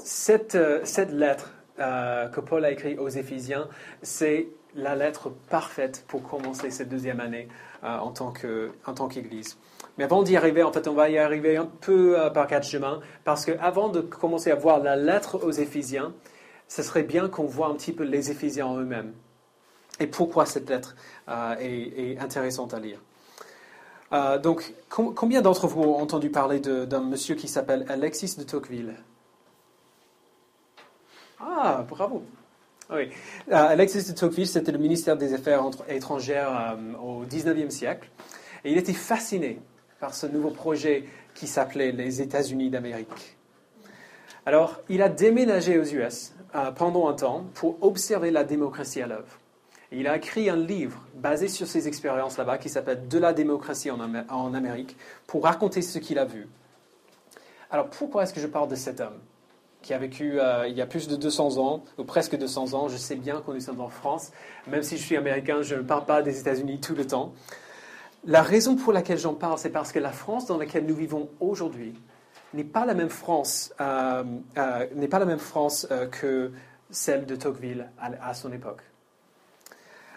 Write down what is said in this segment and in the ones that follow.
cette lettre que Paul a écrite aux Éphésiens, c'est la lettre parfaite pour commencer cette deuxième année en tant qu'Église. Mais avant d'y arriver, en fait, on va y arriver un peu par quatre chemins, parce qu'avant de commencer à voir la lettre aux Éphésiens, ce serait bien qu'on voit un petit peu les Éphésiens en eux-mêmes et pourquoi cette lettre est intéressante à lire. Donc, combien d'entre vous ont entendu parler d'un monsieur qui s'appelle Alexis de Tocqueville? Ah, bravo! Oui. Alexis de Tocqueville, c'était le ministère des Affaires étrangères au XIXe siècle. Et il était fasciné par ce nouveau projet qui s'appelait les États-Unis d'Amérique. Alors, il a déménagé aux US pendant un temps pour observer la démocratie à l'œuvre. Et il a écrit un livre basé sur ses expériences là-bas qui s'appelle « De la démocratie en Amérique » pour raconter ce qu'il a vu. Alors, pourquoi est-ce que je parle de cet homme qui a vécu il y a plus de 200 ans, ou presque 200 ans? Je sais bien qu'on est sommes en France. Même si je suis américain, je ne parle pas des États-Unis tout le temps. La raison pour laquelle j'en parle, c'est parce que la France dans laquelle nous vivons aujourd'hui n'est pas la même France, que celle de Tocqueville à son époque.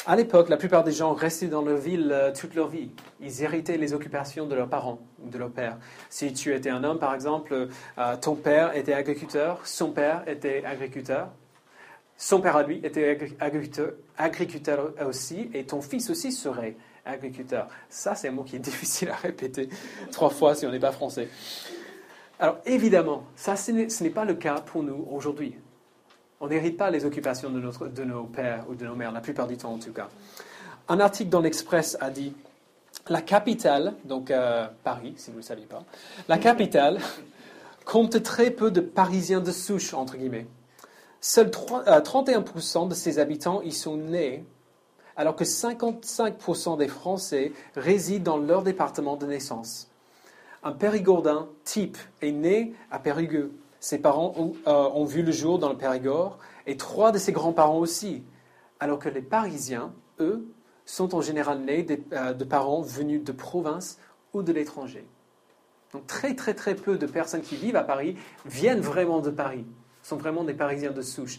À l'époque, la plupart des gens restaient dans leur ville toute leur vie. Ils héritaient les occupations de leurs parents ou de leur père. Si tu étais un homme, par exemple, ton père était agriculteur, son père était agriculteur, son père à lui était agriculteur aussi, et ton fils aussi serait agriculteur. Ça, c'est un mot qui est difficile à répéter 3 fois si on n'est pas français. Alors, évidemment, ça, ce n'est pas le cas pour nous aujourd'hui. On n'hérite pas les occupations de nos pères ou de nos mères, la plupart du temps en tout cas. Un article dans l'Express a dit « La capitale, donc Paris, si vous ne le saviez pas, la capitale compte très peu de Parisiens de souche, entre guillemets. Seuls 31% de ses habitants y sont nés, alors que 55% des Français résident dans leur département de naissance. Un Périgordin type est né à Périgueux. Ses parents ont vu le jour dans le Périgord, et 3 de ses grands-parents aussi, alors que les Parisiens, eux, sont en général nés de parents venus de province ou de l'étranger. Donc très très très peu de personnes qui vivent à Paris viennent vraiment de Paris, sont vraiment des Parisiens de souche.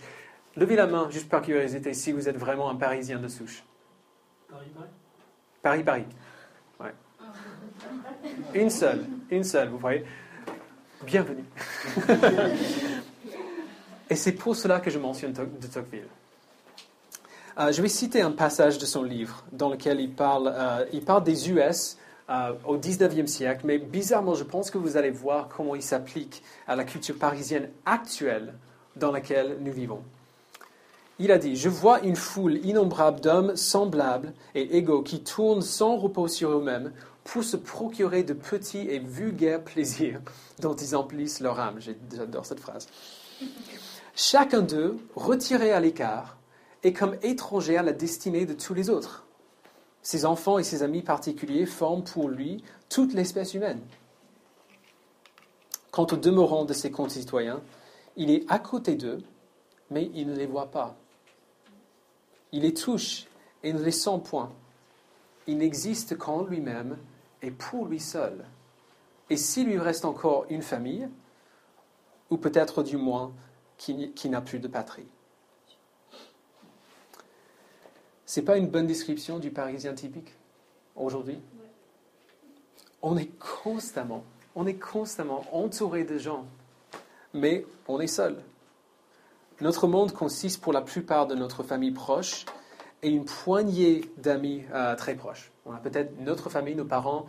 Levez la main, juste par curiosité, si vous êtes vraiment un Parisien de souche. Paris. Ouais. Une seule, vous voyez. Bienvenue. Et c'est pour cela que je mentionne de Tocqueville. Je vais citer un passage de son livre dans lequel il parle des US au 19e siècle, mais bizarrement, je pense que vous allez voir comment il s'applique à la culture parisienne actuelle dans laquelle nous vivons. Il a dit « Je vois une foule innombrable d'hommes semblables et égaux qui tournent sans repos sur eux-mêmes pour se procurer de petits et vulgaires plaisirs dont ils emplissent leur âme. » J'adore cette phrase. Chacun d'eux, retiré à l'écart, est comme étranger à la destinée de tous les autres. Ses enfants et ses amis particuliers forment pour lui toute l'espèce humaine. Quant aux demeurants de ses concitoyens, il est à côté d'eux, mais il ne les voit pas. Il les touche et ne les sent point. Il n'existe qu'en lui-même et pour lui seul. Et s'il lui reste encore une famille, ou peut-être du moins qui n'a plus de patrie. Ce n'est pas une bonne description du Parisien typique aujourd'hui? On est constamment entouré de gens, mais on est seul. Notre monde consiste pour la plupart de notre famille proche et une poignée d'amis très proches. On a peut-être notre famille, nos parents,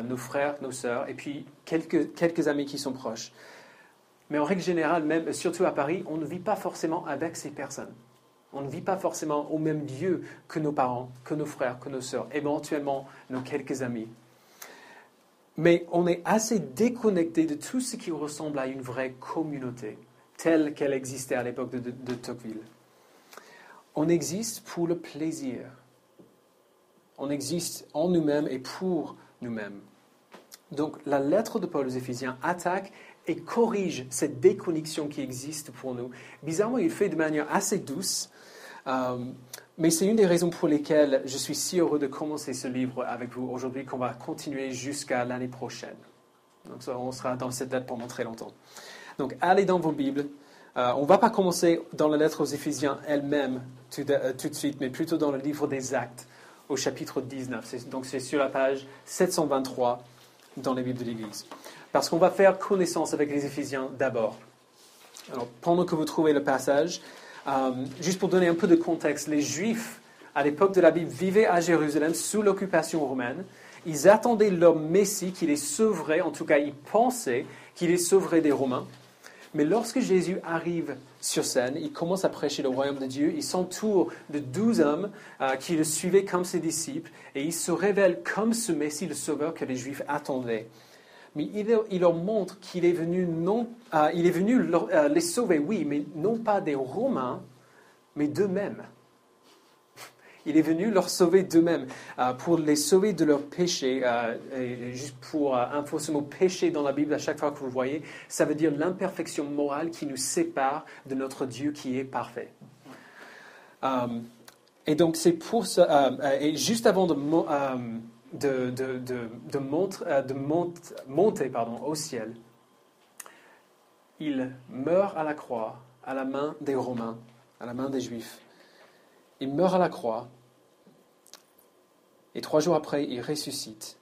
nos frères, nos sœurs, et puis quelques amis qui sont proches. Mais en règle générale, même, surtout à Paris, on ne vit pas forcément avec ces personnes. On ne vit pas forcément au même lieu que nos parents, que nos frères, que nos sœurs, éventuellement nos quelques amis. Mais on est assez déconnecté de tout ce qui ressemble à une vraie communauté, telle qu'elle existait à l'époque de Tocqueville. On existe pour le plaisir. On existe en nous-mêmes et pour nous-mêmes. Donc la lettre de Paul aux Éphésiens attaque et corrige cette déconnexion qui existe pour nous. Bizarrement, il le fait de manière assez douce, mais c'est une des raisons pour lesquelles je suis si heureux de commencer ce livre avec vous aujourd'hui, qu'on va continuer jusqu'à l'année prochaine. Donc on sera dans cette lettre pendant très longtemps. Donc allez dans vos Bibles, On ne va pas commencer dans la lettre aux Éphésiens elle-même tout de suite, mais plutôt dans le livre des Actes, au chapitre 19. Donc c'est sur la page 723 dans les Bibles de l'Église. Parce qu'on va faire connaissance avec les Éphésiens d'abord. Alors, pendant que vous trouvez le passage, juste pour donner un peu de contexte, les Juifs, à l'époque de la Bible, vivaient à Jérusalem sous l'occupation romaine. Ils attendaient leur Messie qui les sauverait, en tout cas ils pensaient qu'il les sauverait des Romains. Mais lorsque Jésus arrive sur scène, il commence à prêcher le royaume de Dieu, il s'entoure de 12 hommes qui le suivaient comme ses disciples, et il se révèle comme ce Messie, le Sauveur que les Juifs attendaient. Mais il leur montre qu'il est venu, les sauver, oui, mais non pas des Romains, mais d'eux-mêmes. Il est venu leur sauver d'eux-mêmes, pour les sauver de leurs péchés. Et juste pour info, ce mot péché dans la Bible, à chaque fois que vous le voyez, ça veut dire l'imperfection morale qui nous sépare de notre Dieu qui est parfait. Et donc c'est pour ça, et juste avant de monter au ciel, il meurt à la croix, à la main des Romains, à la main des Juifs. Il meurt à la croix, et 3 jours après, il ressuscite,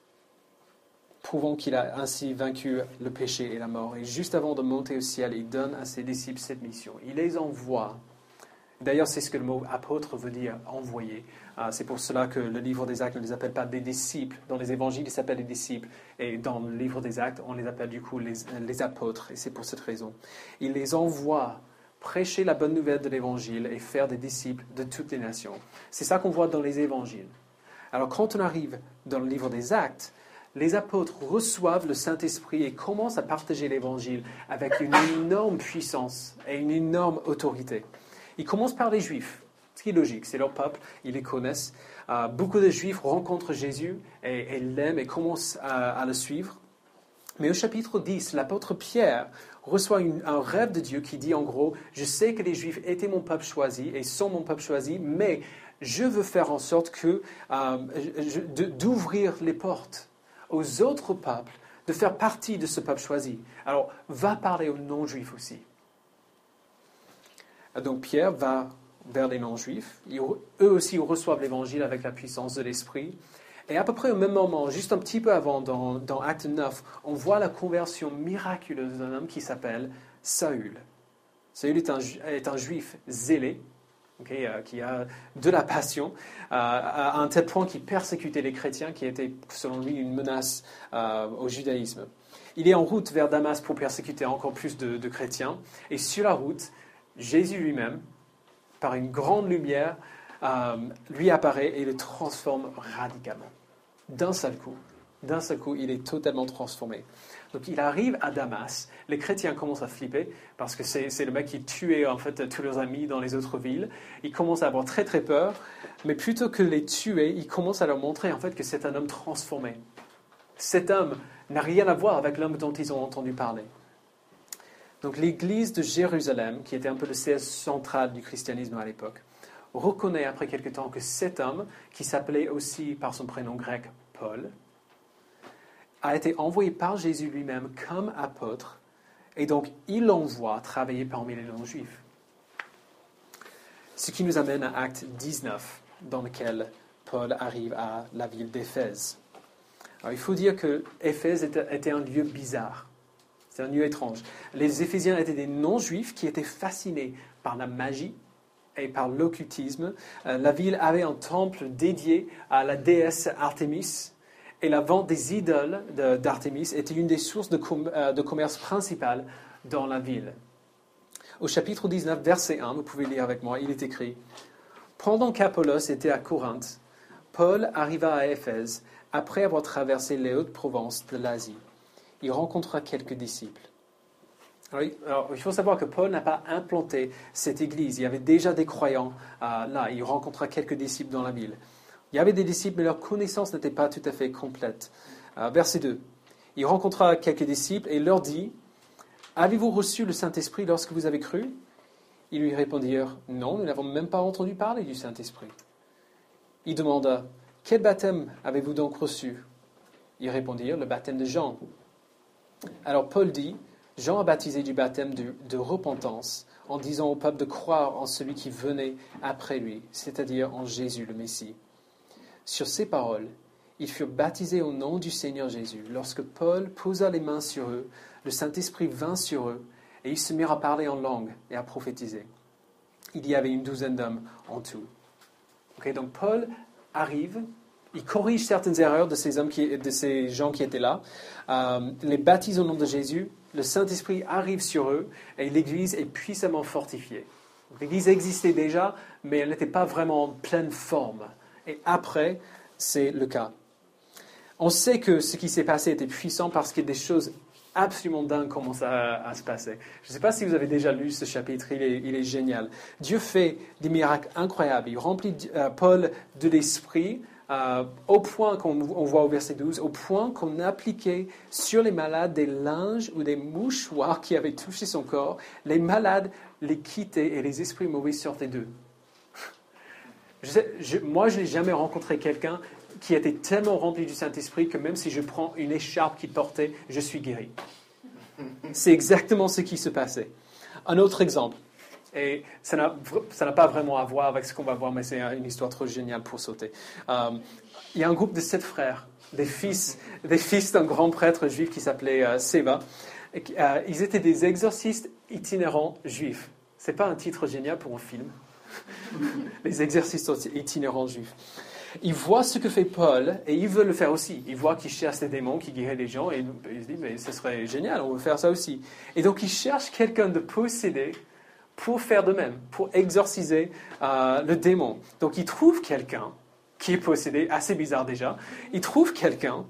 prouvant qu'il a ainsi vaincu le péché et la mort. Et juste avant de monter au ciel, il donne à ses disciples cette mission. Il les envoie. D'ailleurs, c'est ce que le mot apôtre veut dire, envoyer. C'est pour cela que le livre des Actes ne les appelle pas des disciples. Dans les évangiles, ils s'appellent des disciples. Et dans le livre des Actes, on les appelle du coup les apôtres. Et c'est pour cette raison. Il les envoie prêcher la bonne nouvelle de l'évangile et faire des disciples de toutes les nations. C'est ça qu'on voit dans les évangiles. Alors quand on arrive dans le livre des Actes, les apôtres reçoivent le Saint-Esprit et commencent à partager l'évangile avec une énorme puissance et une énorme autorité. Ils commencent par les Juifs, ce qui est logique, c'est leur peuple, ils les connaissent. Beaucoup de Juifs rencontrent Jésus et l'aiment et commencent à le suivre. Mais au chapitre 10, l'apôtre Pierre reçoit un rêve de Dieu qui dit en gros, je sais que les Juifs étaient mon peuple choisi et sont mon peuple choisi, mais je veux faire en sorte d'ouvrir les portes aux autres peuples, de faire partie de ce peuple choisi. Alors, va parler aux non-juifs aussi. Donc Pierre va vers les non-juifs. Eux aussi reçoivent l'évangile avec la puissance de l'Esprit. Et à peu près au même moment, juste un petit peu avant, dans Acte 9, on voit la conversion miraculeuse d'un homme qui s'appelle Saül. Saül est un juif zélé, qui a de la passion, à un tel point qu'il persécutait les chrétiens, qui étaient selon lui une menace au judaïsme. Il est en route vers Damas pour persécuter encore plus de chrétiens. Et sur la route, Jésus lui-même, par une grande lumière, lui apparaît et le transforme radicalement. D'un seul coup, il est totalement transformé. Donc il arrive à Damas, les chrétiens commencent à flipper, parce que c'est le mec qui tuait en fait tous leurs amis dans les autres villes. Ils commencent à avoir très très peur, mais plutôt que de les tuer, ils commencent à leur montrer en fait que c'est un homme transformé. Cet homme n'a rien à voir avec l'homme dont ils ont entendu parler. Donc l'église de Jérusalem, qui était un peu le siège central du christianisme à l'époque, reconnaît après quelque temps que cet homme, qui s'appelait aussi par son prénom grec Paul, a été envoyé par Jésus lui-même comme apôtre, et donc il l'envoie travailler parmi les non-juifs. Ce qui nous amène à Acte 19, dans lequel Paul arrive à la ville d'Éphèse. Alors il faut dire que Éphèse était un lieu bizarre. C'est un lieu étrange. Les Éphésiens étaient des non-juifs qui étaient fascinés par la magie et par l'occultisme. La ville avait un temple dédié à la déesse Artémis. Et la vente des idoles d'Artémis était une des sources de commerce principales dans la ville. Au chapitre 19, verset 1, vous pouvez lire avec moi, il est écrit « Pendant qu'Apollos était à Corinthe, Paul arriva à Éphèse après avoir traversé les Hautes-Provinces de l'Asie. Il rencontra quelques disciples. » Alors, il faut savoir que Paul n'a pas implanté cette église. Il y avait déjà des croyants là. Il rencontra quelques disciples dans la ville. Il y avait des disciples, mais leur connaissance n'était pas tout à fait complète. Verset 2. Il rencontra quelques disciples et leur dit « Avez-vous reçu le Saint-Esprit lorsque vous avez cru ?» Ils lui répondirent « Non, nous n'avons même pas entendu parler du Saint-Esprit. » Il demanda « Quel baptême avez-vous donc reçu ?» Ils répondirent « Le baptême de Jean. » Alors Paul dit « Jean a baptisé du baptême de repentance en disant au peuple de croire en celui qui venait après lui, c'est-à-dire en Jésus le Messie. Sur ces paroles, ils furent baptisés au nom du Seigneur Jésus. Lorsque Paul posa les mains sur eux, le Saint-Esprit vint sur eux, et ils se mirent à parler en langue et à prophétiser. Il y avait une douzaine d'hommes en tout. Okay, donc Paul arrive, il corrige certaines erreurs de ces gens qui étaient là, les baptise au nom de Jésus, le Saint-Esprit arrive sur eux, et l'Église est puissamment fortifiée. Donc, l'Église existait déjà, mais elle n'était pas vraiment en pleine forme. Et après, c'est le cas. On sait que ce qui s'est passé était puissant parce que des choses absolument dingues commencent à se passer. Je ne sais pas si vous avez déjà lu ce chapitre, il est génial. Dieu fait des miracles incroyables. Il remplit Paul de l'esprit au point qu'on voit au verset 12, au point qu'on appliquait sur les malades des linges ou des mouchoirs qui avaient touché son corps. Les malades les quittaient et les esprits mauvais sortaient d'eux. Moi, je n'ai jamais rencontré quelqu'un qui était tellement rempli du Saint-Esprit que même si je prends une écharpe qu'il portait, je suis guéri. C'est exactement ce qui se passait. Un autre exemple, et ça n'a pas vraiment à voir avec ce qu'on va voir, mais c'est une histoire trop géniale pour sauter. Il y a un groupe de 7 frères, des fils d'un grand prêtre juif qui s'appelait Séba. Ils étaient des exorcistes itinérants juifs. Ce n'est pas un titre génial pour un film. Les exorcistes itinérants juifs. Ils voient ce que fait Paul et ils veulent le faire aussi. Ils voient qu'il chasse des démons, qu'il guérit les gens et ils se disent mais ce serait génial, on veut faire ça aussi. Et donc ils cherchent quelqu'un de possédé pour faire de même, pour exorciser le démon. Donc ils trouvent quelqu'un qui est possédé, assez bizarre déjà. Ils trouvent quelqu'un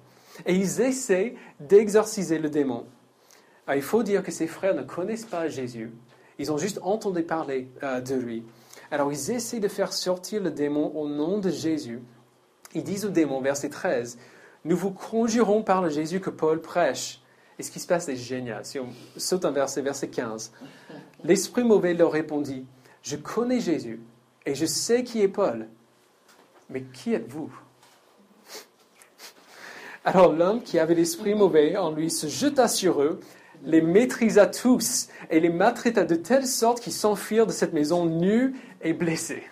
et ils essaient d'exorciser le démon. Alors, il faut dire que ces frères ne connaissent pas Jésus. Ils ont juste entendu parler de lui. Alors ils essaient de faire sortir le démon au nom de Jésus. Ils disent au démon, verset 13, « Nous vous conjurons par le Jésus que Paul prêche. » Et ce qui se passe est génial. Si on saute un verset 15. « L'esprit mauvais leur répondit, « Je connais Jésus et je sais qui est Paul. Mais qui êtes-vous » Alors l'homme qui avait l'esprit mauvais en lui se jeta sur eux, les maîtrisa tous et les maltraita de telle sorte qu'ils s'enfuirent de cette maison nus et blessés.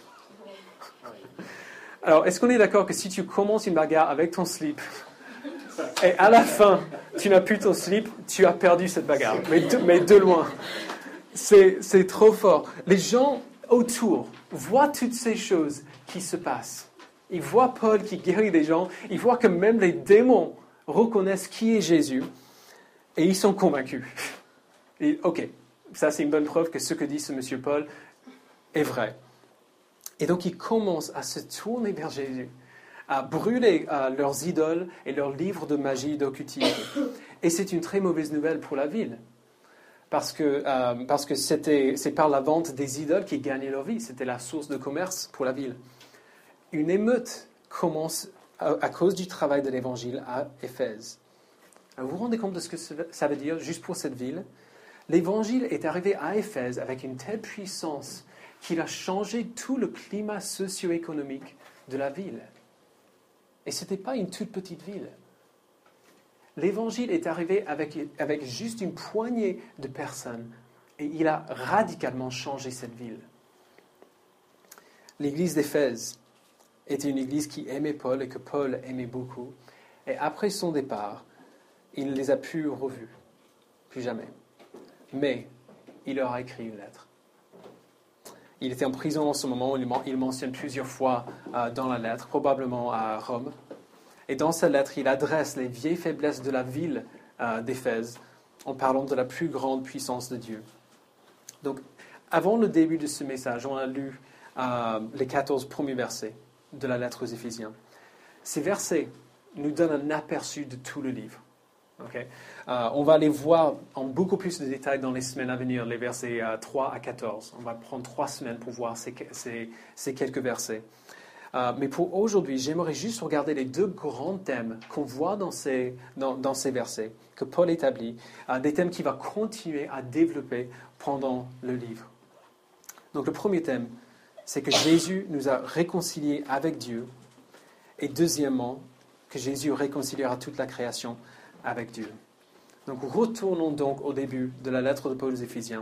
Alors, est-ce qu'on est d'accord que si tu commences une bagarre avec ton slip et à la fin, tu n'as plus ton slip, tu as perdu cette bagarre, mais de loin. C'est trop fort. Les gens autour voient toutes ces choses qui se passent. Ils voient Paul qui guérit des gens, ils voient que même les démons reconnaissent qui est Jésus. Et ils sont convaincus. Et, ok, ça c'est une bonne preuve que ce que dit ce monsieur Paul est vrai. Et donc ils commencent à se tourner vers Jésus, à brûler leurs idoles et leurs livres de magie, d'occultisme. Et c'est une très mauvaise nouvelle pour la ville. Parce que c'est par la vente des idoles qu'ils gagnaient leur vie. C'était la source de commerce pour la ville. Une émeute commence à cause du travail de l'Évangile à Éphèse. Vous vous rendez compte de ce que ça veut dire juste pour cette ville? L'Évangile est arrivé à Éphèse avec une telle puissance qu'il a changé tout le climat socio-économique de la ville. Et ce n'était pas une toute petite ville. L'Évangile est arrivé avec juste une poignée de personnes et il a radicalement changé cette ville. L'église d'Éphèse était une église qui aimait Paul et que Paul aimait beaucoup. Et après son départ, il ne les a plus revus, plus jamais. Mais il leur a écrit une lettre. Il était en prison en ce moment, il mentionne plusieurs fois dans la lettre, probablement à Rome. Et dans sa lettre, il adresse les vieilles faiblesses de la ville d'Éphèse en parlant de la plus grande puissance de Dieu. Donc, avant le début de ce message, on a lu les 14 premiers versets de la lettre aux Éphésiens. Ces versets nous donnent un aperçu de tout le livre. Okay. On va les voir en beaucoup plus de détails dans les semaines à venir, les versets 3 à 14. On va prendre 3 semaines pour voir ces quelques versets. Mais pour aujourd'hui, j'aimerais juste regarder les 2 grands thèmes qu'on voit dans ces versets, que Paul établit, des thèmes qu'il va continuer à développer pendant le livre. Donc le premier thème, c'est que Jésus nous a réconciliés avec Dieu. Et deuxièmement, que Jésus réconciliera toute la création avec Dieu. Donc retournons donc au début de la lettre de Paul aux Éphésiens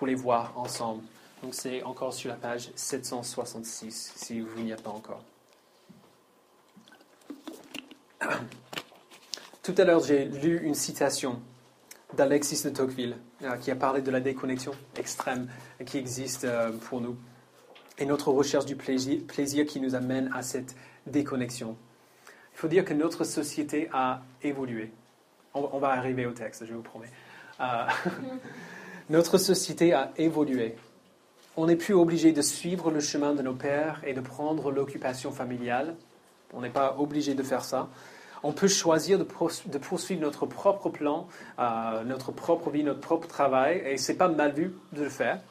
pour les voir ensemble. Donc c'est encore sur la page 766, si vous n'y êtes pas encore. Tout à l'heure, j'ai lu une citation d'Alexis de Tocqueville, qui a parlé de la déconnexion extrême qui existe pour nous, et notre recherche du plaisir qui nous amène à cette déconnexion. Il faut dire que notre société a évolué. On va arriver au texte, je vous promets. Notre société a évolué. On n'est plus obligé de suivre le chemin de nos pères et de prendre l'occupation familiale. On n'est pas obligé de faire ça. On peut choisir de poursuivre notre propre plan, notre propre vie, notre propre travail, et ce n'est pas mal vu de le faire,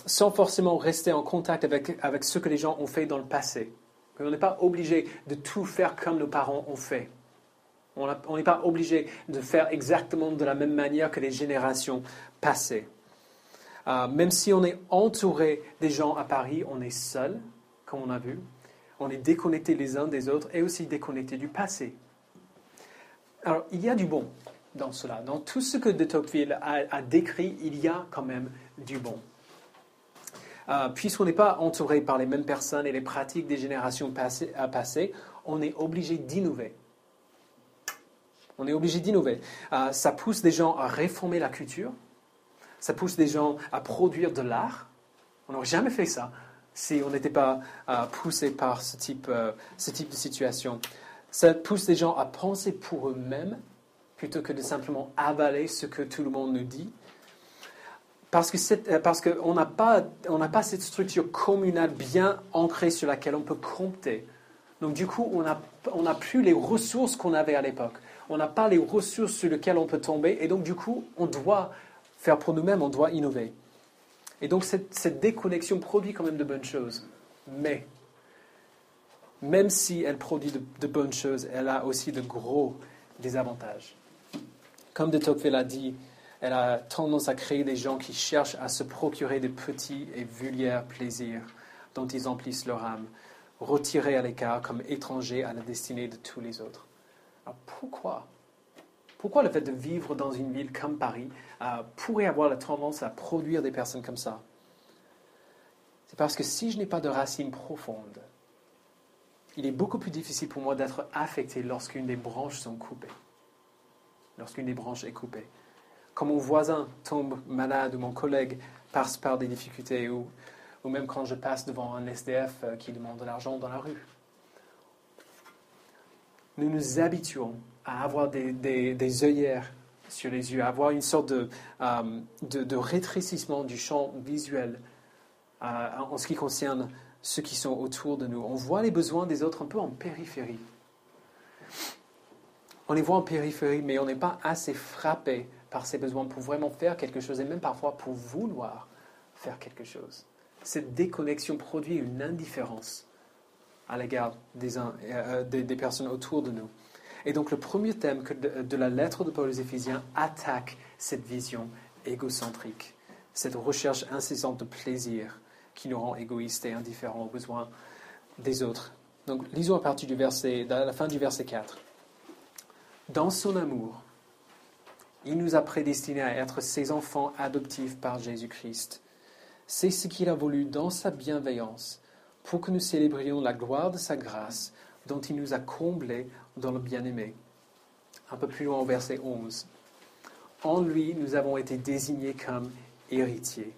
sans forcément rester en contact avec ce que les gens ont fait dans le passé. On n'est pas obligé de tout faire comme nos parents ont fait. On n'est pas obligé de faire exactement de la même manière que les générations passées. Même si on est entouré des gens à Paris, on est seul, comme on a vu. On est déconnectés les uns des autres et aussi déconnectés du passé. Alors, il y a du bon dans cela. Dans tout ce que de Tocqueville a décrit, il y a quand même du bon. Puisqu'on n'est pas entouré par les mêmes personnes et les pratiques des générations passées, on est obligé d'innover. On est obligé d'innover. Ça pousse des gens à réformer la culture. Ça pousse des gens à produire de l'art. On n'aurait jamais fait ça si on n'était pas poussé par ce type de situation. Ça pousse les gens à penser pour eux-mêmes plutôt que de simplement avaler ce que tout le monde nous dit. Parce qu'on n'a pas cette structure communale bien ancrée sur laquelle on peut compter. Donc du coup, on n'a plus les ressources qu'on avait à l'époque. On n'a pas les ressources sur lesquelles on peut tomber. Et donc du coup, on doit faire pour nous-mêmes, on doit innover. Et donc cette déconnexion produit quand même de bonnes choses. Mais, même si elle produit de bonnes choses, elle a aussi de gros désavantages. Comme de Tocqueville a dit, elle a tendance à créer des gens qui cherchent à se procurer de petits et vulgaires plaisirs dont ils emplissent leur âme, retirés à l'écart comme étrangers à la destinée de tous les autres. Alors pourquoi ? Pourquoi le fait de vivre dans une ville comme Paris pourrait avoir la tendance à produire des personnes comme ça? C'est parce que si je n'ai pas de racines profondes, il est beaucoup plus difficile pour moi d'être affecté lorsqu'une des branches sont coupées. Lorsqu'une des branches est coupée. Quand mon voisin tombe malade ou mon collègue passe par des difficultés ou même quand je passe devant un SDF qui demande de l'argent dans la rue. Nous nous habituons à avoir des œillères sur les yeux, à avoir une sorte de rétrécissement du champ visuel en ce qui concerne ceux qui sont autour de nous. On voit les besoins des autres un peu en périphérie. On les voit en périphérie, mais on n'est pas assez frappé par ces besoins pour vraiment faire quelque chose, et même parfois pour vouloir faire quelque chose. Cette déconnexion produit une indifférence à l'égard des personnes autour de nous. Et donc le premier thème de la lettre de Paul aux Éphésiens attaque cette vision égocentrique, cette recherche incessante de plaisir qui nous rend égoïstes et indifférents aux besoins des autres. Donc lisons à partir de la fin du verset 4. Dans son amour, il nous a prédestinés à être ses enfants adoptifs par Jésus-Christ. C'est ce qu'il a voulu dans sa bienveillance, pour que nous célébrions la gloire de sa grâce, dont il nous a comblés dans le bien-aimé. Un peu plus loin au verset 11. En lui, nous avons été désignés comme héritiers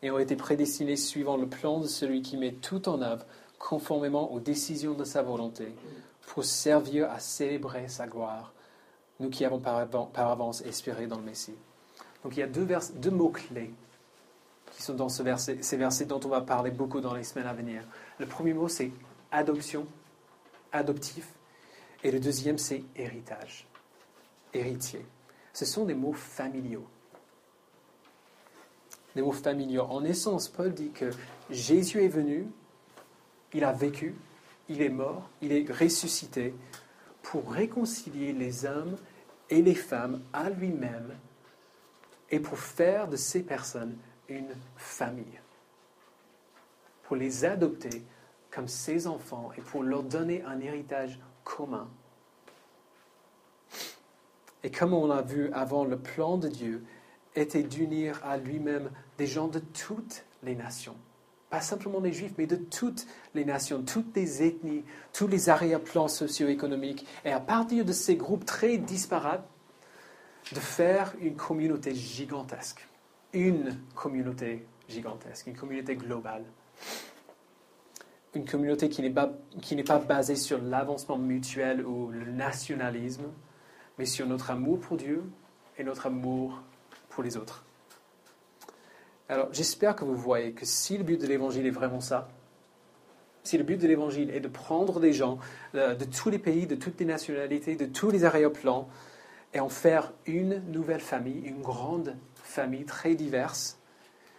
et ont été prédestinés suivant le plan de celui qui met tout en œuvre conformément aux décisions de sa volonté, pour servir à célébrer sa gloire, nous qui avons par avance espéré dans le Messie. Donc il y a deux mots-clés qui sont dans ces versets dont on va parler beaucoup dans les semaines à venir. Le premier mot, c'est adoption, adoptif, et le deuxième, c'est héritage, héritier. Ce sont des mots familiaux. Des mots familiaux. En essence, Paul dit que Jésus est venu, il a vécu, il est mort, il est ressuscité pour réconcilier les hommes et les femmes à lui-même et pour faire de ces personnes une famille, pour les adopter comme ses enfants et pour leur donner un héritage commun. Et comme on l'a vu avant, le plan de Dieu était d'unir à lui-même des gens de toutes les nations. Pas simplement les Juifs, mais de toutes les nations, toutes les ethnies, tous les arrière-plans socio-économiques. Et à partir de ces groupes très disparates, de faire une communauté gigantesque. Une communauté gigantesque, une communauté globale. Une communauté qui n'est pas basée sur l'avancement mutuel ou le nationalisme, mais sur notre amour pour Dieu et notre amour pour les autres. Alors, j'espère que vous voyez que si le but de l'Évangile est vraiment ça, si le but de l'Évangile est de prendre des gens de tous les pays, de toutes les nationalités, de tous les arrière-plans, et en faire une nouvelle famille, une grande famille très diverse,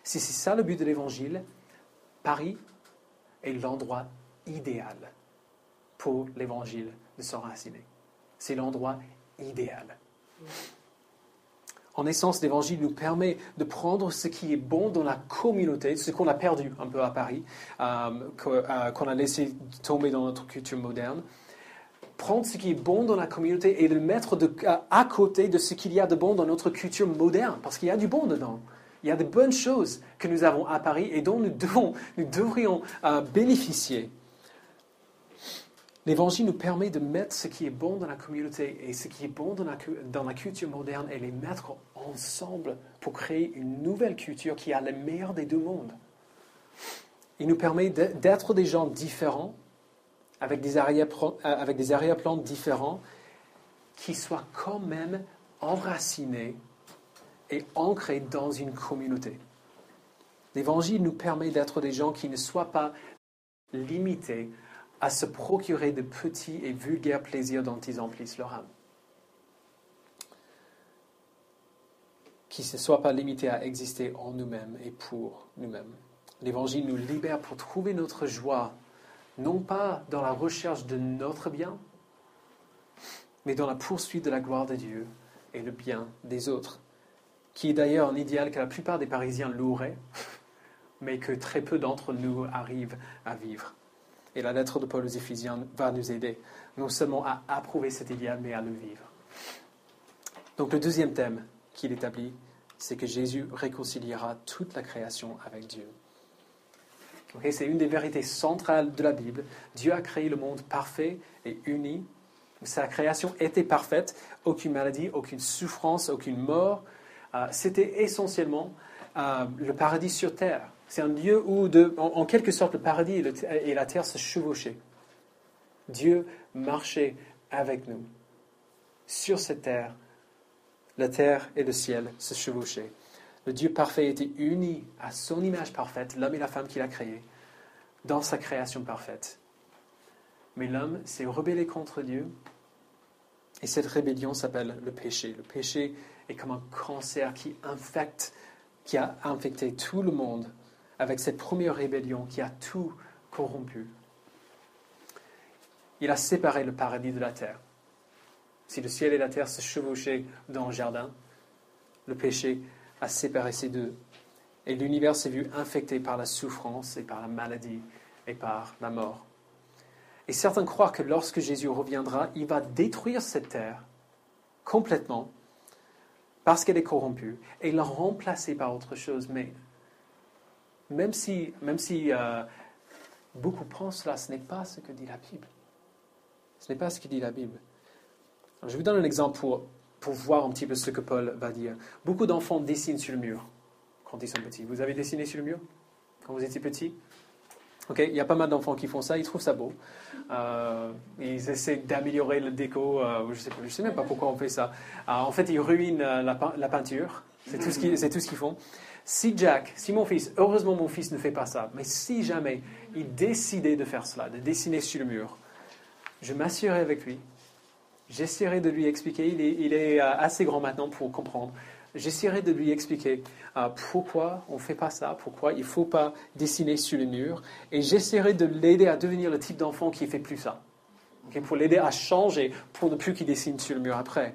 si c'est ça le but de l'Évangile, Paris est l'endroit idéal pour l'Évangile de s'enraciner. C'est l'endroit idéal. En essence, l'Évangile nous permet de prendre ce qui est bon dans la communauté, ce qu'on a perdu un peu à Paris, qu'on a laissé tomber dans notre culture moderne, prendre ce qui est bon dans la communauté et le mettre à côté de ce qu'il y a de bon dans notre culture moderne, parce qu'il y a du bon dedans. Il y a de bonnes choses que nous avons à Paris et dont nous devrions bénéficier. L'Évangile nous permet de mettre ce qui est bon dans la communauté et ce qui est bon dans la culture moderne et les mettre ensemble pour créer une nouvelle culture qui a le meilleur des deux mondes. Il nous permet d'être des gens différents, avec des arrière-plans différents, qui soient quand même enracinés et ancrés dans une communauté. L'Évangile nous permet d'être des gens qui ne soient pas limités à se procurer de petits et vulgaires plaisirs dont ils emplissent leur âme. Qui ne soient pas limités à exister en nous-mêmes et pour nous-mêmes. L'Évangile nous libère pour trouver notre joie, non pas dans la recherche de notre bien, mais dans la poursuite de la gloire de Dieu et le bien des autres, qui est d'ailleurs un idéal que la plupart des Parisiens loueraient, mais que très peu d'entre nous arrivent à vivre. Et la lettre de Paul aux Éphésiens va nous aider, non seulement à approuver cet idéal, mais à le vivre. Donc le deuxième thème qu'il établit, c'est que Jésus réconciliera toute la création avec Dieu. Okay, c'est une des vérités centrales de la Bible. Dieu a créé le monde parfait et uni. Sa création était parfaite, aucune maladie, aucune souffrance, aucune mort. C'était essentiellement le paradis sur terre. C'est un lieu où, en quelque sorte, le paradis et la terre se chevauchaient. Dieu marchait avec nous. Sur cette terre, la terre et le ciel se chevauchaient. Le Dieu parfait était uni à son image parfaite, l'homme et la femme qu'il a créés, dans sa création parfaite. Mais l'homme s'est rebellé contre Dieu, et cette rébellion s'appelle le péché. Le péché est comme un cancer qui a infecté tout le monde, avec cette première rébellion qui a tout corrompu. Il a séparé le paradis de la terre. Si le ciel et la terre se chevauchaient dans le jardin, le péché a séparé ces deux. Et l'univers s'est vu infecté par la souffrance et par la maladie et par la mort. Et certains croient que lorsque Jésus reviendra, il va détruire cette terre complètement parce qu'elle est corrompue et la remplacer par autre chose. Mais même si beaucoup pensent cela, ce n'est pas ce que dit la Bible. Ce n'est pas ce que dit la Bible. Alors, je vous donne un exemple pour voir un petit peu ce que Paul va dire. Beaucoup d'enfants dessinent sur le mur quand ils sont petits. Vous avez dessiné sur le mur quand vous étiez petit? Ok, il y a pas mal d'enfants qui font ça, ils trouvent ça beau. Ils essaient d'améliorer le déco, je sais même pas pourquoi on fait ça. En fait, ils ruinent la peinture, c'est tout ce qu'ils font. Si mon fils, heureusement mon fils ne fait pas ça, mais si jamais il décidait de faire cela, de dessiner sur le mur, je m'assurerai avec lui, j'essaierai de lui expliquer, il est assez grand maintenant pour comprendre, j'essaierai de lui expliquer pourquoi on ne fait pas ça, pourquoi il ne faut pas dessiner sur le mur, et j'essaierai de l'aider à devenir le type d'enfant qui ne fait plus ça, okay, pour l'aider à changer, pour ne plus qu'il dessine sur le mur après.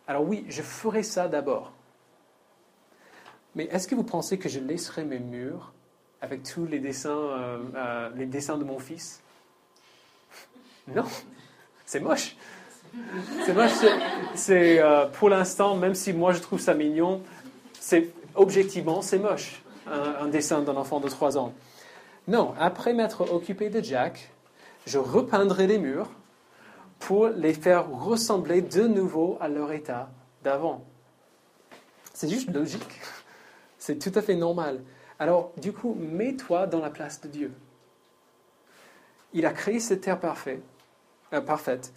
Alors oui, je ferai ça d'abord. Mais est-ce que vous pensez que je laisserai mes murs avec tous les dessins de mon fils? Non, c'est moche. C'est moche. Pour l'instant, même si moi je trouve ça mignon, Objectivement, c'est moche, un dessin d'un enfant de 3 ans. Non, après m'être occupé de Jack, je repeindrai les murs pour les faire ressembler de nouveau à leur état d'avant. C'est juste logique. C'est tout à fait normal. Alors, du coup, mets-toi dans la place de Dieu. Il a créé cette terre parfaite,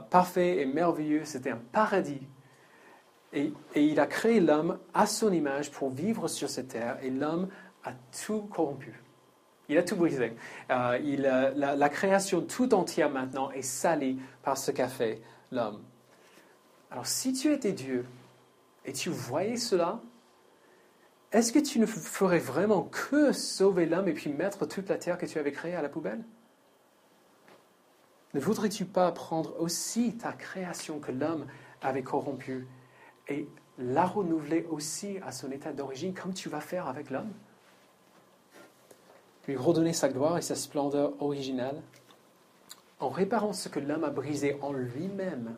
parfait et merveilleux. C'était un paradis. Et il a créé l'homme à son image pour vivre sur cette terre. Et l'homme a tout corrompu. Il a tout brisé. La création tout entière maintenant est salie par ce qu'a fait l'homme. Alors, si tu étais Dieu et tu voyais cela, est-ce que tu ne ferais vraiment que sauver l'homme et puis mettre toute la terre que tu avais créée à la poubelle? Ne voudrais-tu pas prendre aussi ta création que l'homme avait corrompue et la renouveler aussi à son état d'origine comme tu vas faire avec l'homme? Lui redonner sa gloire et sa splendeur originale en réparant ce que l'homme a brisé en lui-même.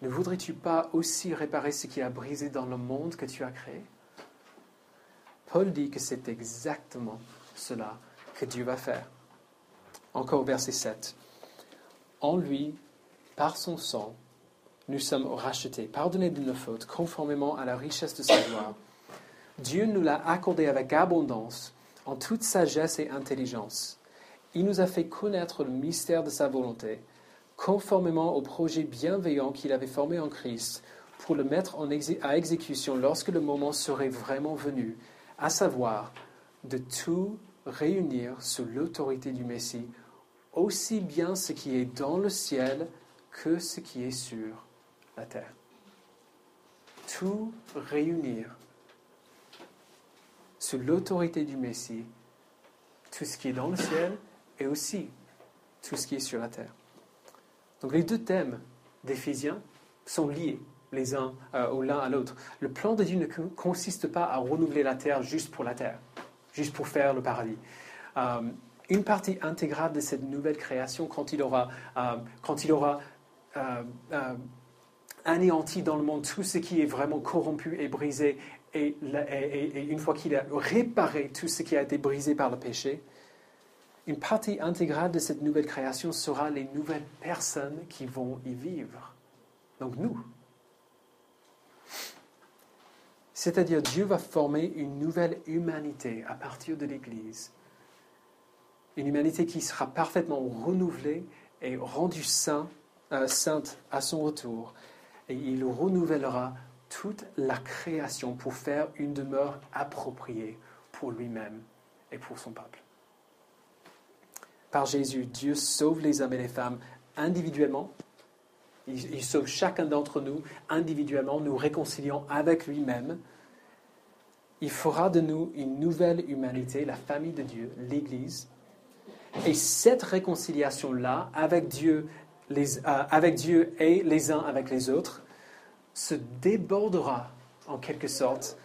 Ne voudrais-tu pas aussi réparer ce qu'il a brisé dans le monde que tu as créé? Paul dit que c'est exactement cela que Dieu va faire. Encore verset 7. En lui, par son sang, nous sommes rachetés, pardonnés de nos fautes, conformément à la richesse de sa gloire. Dieu nous l'a accordé avec abondance, en toute sagesse et intelligence. Il nous a fait connaître le mystère de sa volonté, conformément au projet bienveillant qu'il avait formé en Christ, pour le mettre à exécution lorsque le moment serait vraiment venu, à savoir de tout réunir sous l'autorité du Messie, aussi bien ce qui est dans le ciel que ce qui est sur la terre. Tout réunir sous l'autorité du Messie, tout ce qui est dans le ciel et aussi tout ce qui est sur la terre. Donc les deux thèmes d'Éphésiens sont liés les uns l'un à l'autre. Le plan de Dieu ne consiste pas à renouveler la terre juste pour la terre, juste pour faire le paradis. Une partie intégrale de cette nouvelle création, quand il aura anéanti dans le monde tout ce qui est vraiment corrompu et brisé, et une fois qu'il a réparé tout ce qui a été brisé par le péché, une partie intégrale de cette nouvelle création sera les nouvelles personnes qui vont y vivre. Donc nous. C'est-à-dire Dieu va former une nouvelle humanité à partir de l'Église. Une humanité qui sera parfaitement renouvelée et rendue sainte à son retour. Et il renouvellera toute la création pour faire une demeure appropriée pour lui-même et pour son peuple. Par Jésus, Dieu sauve les hommes et les femmes individuellement. Il sauve chacun d'entre nous individuellement, nous réconciliant avec lui-même. Il fera de nous une nouvelle humanité, la famille de Dieu, l'Église. Et cette réconciliation-là, avec Dieu et les uns avec les autres, se débordera en quelque sorte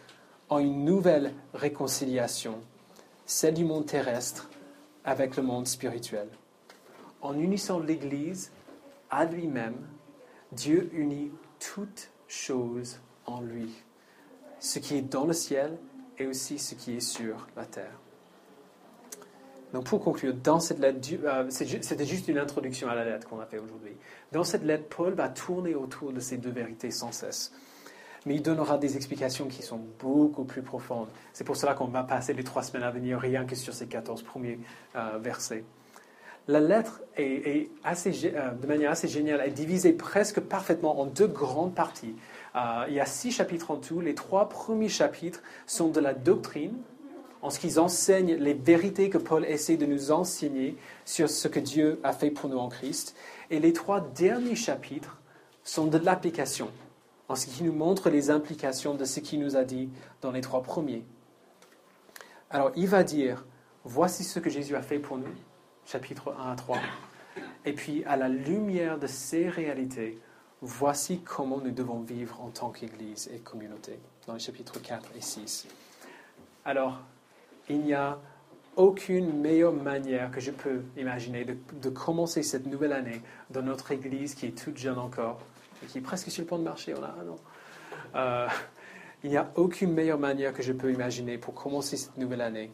en une nouvelle réconciliation, celle du monde terrestre avec le monde spirituel. En unissant l'Église à lui-même, Dieu unit toutes choses en lui, ce qui est dans le ciel et aussi ce qui est sur la terre. Donc pour conclure, dans cette lettre, c'était juste une introduction à la lettre qu'on a fait aujourd'hui. Dans cette lettre, Paul va tourner autour de ces deux vérités sans cesse. Mais il donnera des explications qui sont beaucoup plus profondes. C'est pour cela qu'on va passer les 3 semaines à venir rien que sur ces 14 premiers versets. La lettre est de manière assez géniale, est divisée presque parfaitement en 2 grandes parties. Il y a 6 chapitres en tout. Les 3 premiers chapitres sont de la doctrine, en ce qu'ils enseignent les vérités que Paul essaie de nous enseigner sur ce que Dieu a fait pour nous en Christ. Et les 3 derniers chapitres sont de l'application, en ce qui nous montre les implications de ce qu'il nous a dit dans les 3 premiers. Alors, il va dire, voici ce que Jésus a fait pour nous, chapitres 1 à 3. Et puis, à la lumière de ces réalités, voici comment nous devons vivre en tant qu'Église et communauté, dans les chapitres 4 et 6. Alors, il n'y a aucune meilleure manière que je peux imaginer de commencer cette nouvelle année dans notre Église qui est toute jeune encore, et qui est presque sur le point de marcher. Il Il n'y a aucune meilleure manière que je peux imaginer pour commencer cette nouvelle année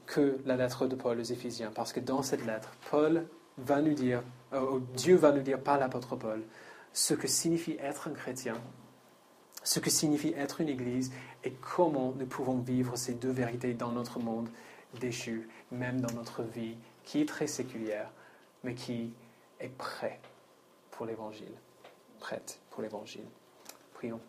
que la lettre de Paul aux Éphésiens. Parce que dans cette lettre, Dieu va nous dire par l'apôtre Paul ce que signifie être un chrétien, ce que signifie être une église et comment nous pouvons vivre ces deux vérités dans notre monde déchu, même dans notre vie qui est très séculière, mais qui est prête pour l'évangile. Prions.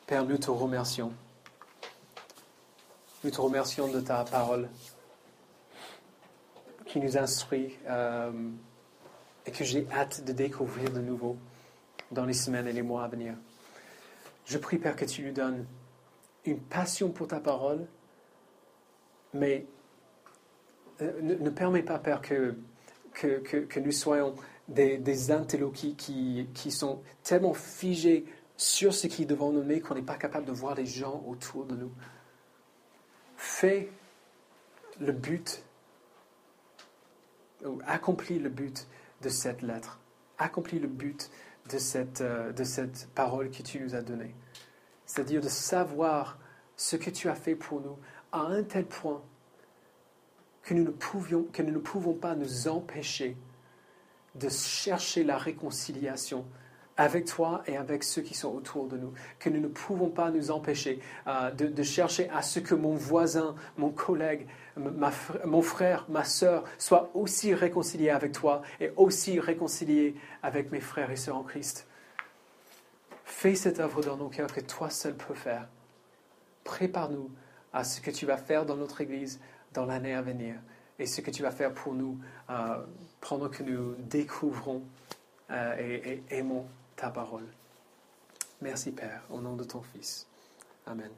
Père, nous te remercions. Nous te remercions de ta parole qui nous instruit et que j'ai hâte de découvrir de nouveau dans les semaines et les mois à venir. Je prie, Père, que tu nous donnes une passion pour ta parole, mais ne permets pas, Père, que nous soyons des intellos qui sont tellement figés sur ce qui est devant nous, mais qu'on n'est pas capable de voir les gens autour de nous. Fais le but, ou accomplis le but de cette lettre. Accomplis le but de cette parole que tu nous as donnée. C'est-à-dire de savoir ce que tu as fait pour nous à un tel point que nous ne pouvons pas nous empêcher de chercher la réconciliation avec toi et avec ceux qui sont autour de nous, que nous ne pouvons pas nous empêcher de chercher à ce que mon voisin, mon collègue, mon frère, ma sœur soient aussi réconciliés avec toi et aussi réconciliés avec mes frères et sœurs en Christ. Fais cette œuvre dans nos cœurs que toi seul peux faire. Prépare-nous à ce que tu vas faire dans notre Église dans l'année à venir et ce que tu vas faire pour nous pendant que nous découvrons et aimons ta parole. Merci Père, au nom de ton Fils. Amen.